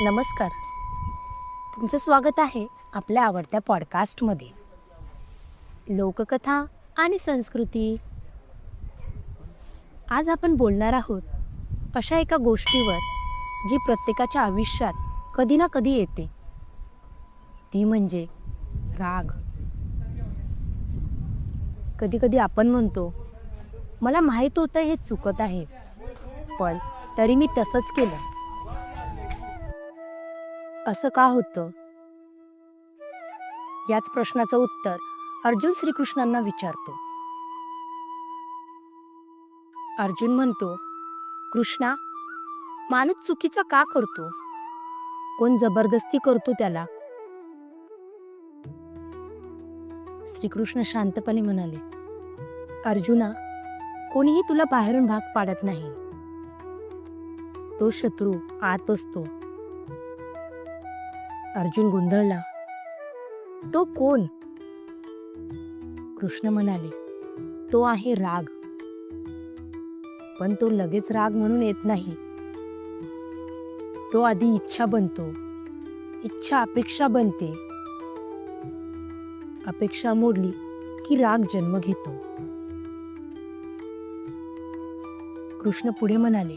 नमस्कार. तुमचं स्वागत आहे आपल्या आवडत्या पॉडकास्टमध्ये. लोककथा आणि संस्कृती. आज आपण बोलणार आहोत अशा एका गोष्टीवर जी प्रत्येकाच्या आयुष्यात कधी ना कधी येते. ती म्हणजे राग. कधी कधी आपण म्हणतो, मला माहीत होतं हे चुकत आहे, पण तरी मी तसंच केलं. असं का होतं? याच प्रश्नाचं उत्तर अर्जुन श्रीकृष्णांना विचारतो. अर्जुन म्हणतो, कृष्णा, माणूस चुकीचा का करतो? कोण जबरदस्ती करतो त्याला? श्रीकृष्ण शांतपणे म्हणाले, अर्जुना, कोणीही तुला बाहेरून भाग पाडत नाही. तो शत्रू आत असतो. अर्जुन गोंधळला. तो कोण? कृष्ण म्हणाले, तो आहे राग. पण तो लगेच राग म्हणून येत नाही. तो आधी इच्छा बनतो. इच्छा अपेक्षा बनते. अपेक्षा मोडली की राग जन्म घेतो. कृष्ण पुढे म्हणाले,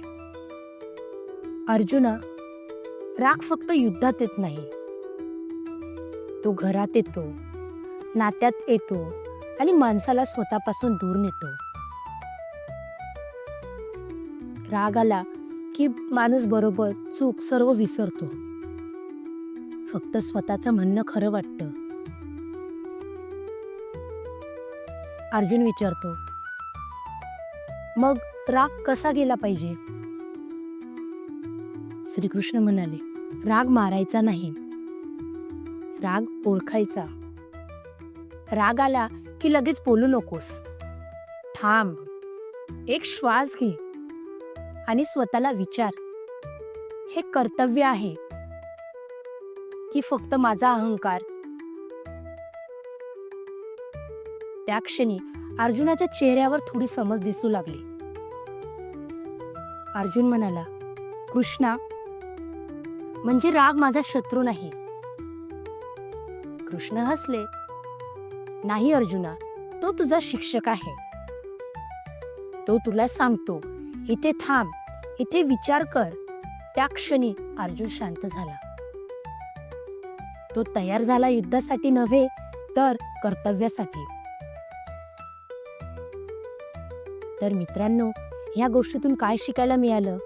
अर्जुना, राग फक्त युद्धात येत नाही. तो घरात येतो, नात्यात येतो आणि माणसाला स्वतःपासून दूर नेतो. राग आला की माणूस बरोबर चूक सर्व विसरतो. फक्त स्वतःचं म्हणणं खरं वाटतं. अर्जुन विचारतो, मग राग कसा गेला पाहिजे? श्रीकृष्ण म्हणाले, राग मारायचा नाही, राग ओळखायचा. राग आला की लगेच बोलू नकोस. थांब, एक श्वास घे आणि स्वतःला विचार, हे कर्तव्य आहे की फक्त माझा अहंकार? त्या क्षणी अर्जुनाच्या चेहऱ्यावर थोडी समज दिसू लागली. अर्जुन म्हणाला, कृष्णा, म्हणजे राग माझा शत्रू नाही. कृष्ण हसले, नाही अर्जुना, तो तुझा शिक्षक आहे. तो तुला सांगतो, इथे थांब, इथे विचार कर. त्या क्षणी अर्जुन शांत झाला. तो तयार झाला युद्धासाठी नव्हे तर कर्तव्यासाठी. तर मित्रांनो, ह्या गोष्टीतून काय शिकायला मिळालं?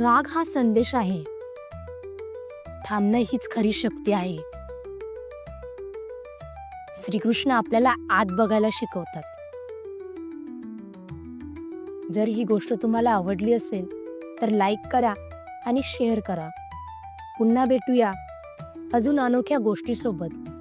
राग हा संदेश आहे. थांबणं हीच खरी शक्ती आहे. श्रीकृष्ण आपल्याला आत बघायला शिकवतात. जर ही गोष्ट तुम्हाला आवडली असेल तर लाईक करा आणि शेअर करा. पुन्हा भेटूया अजून अनोख्या गोष्टीसोबत.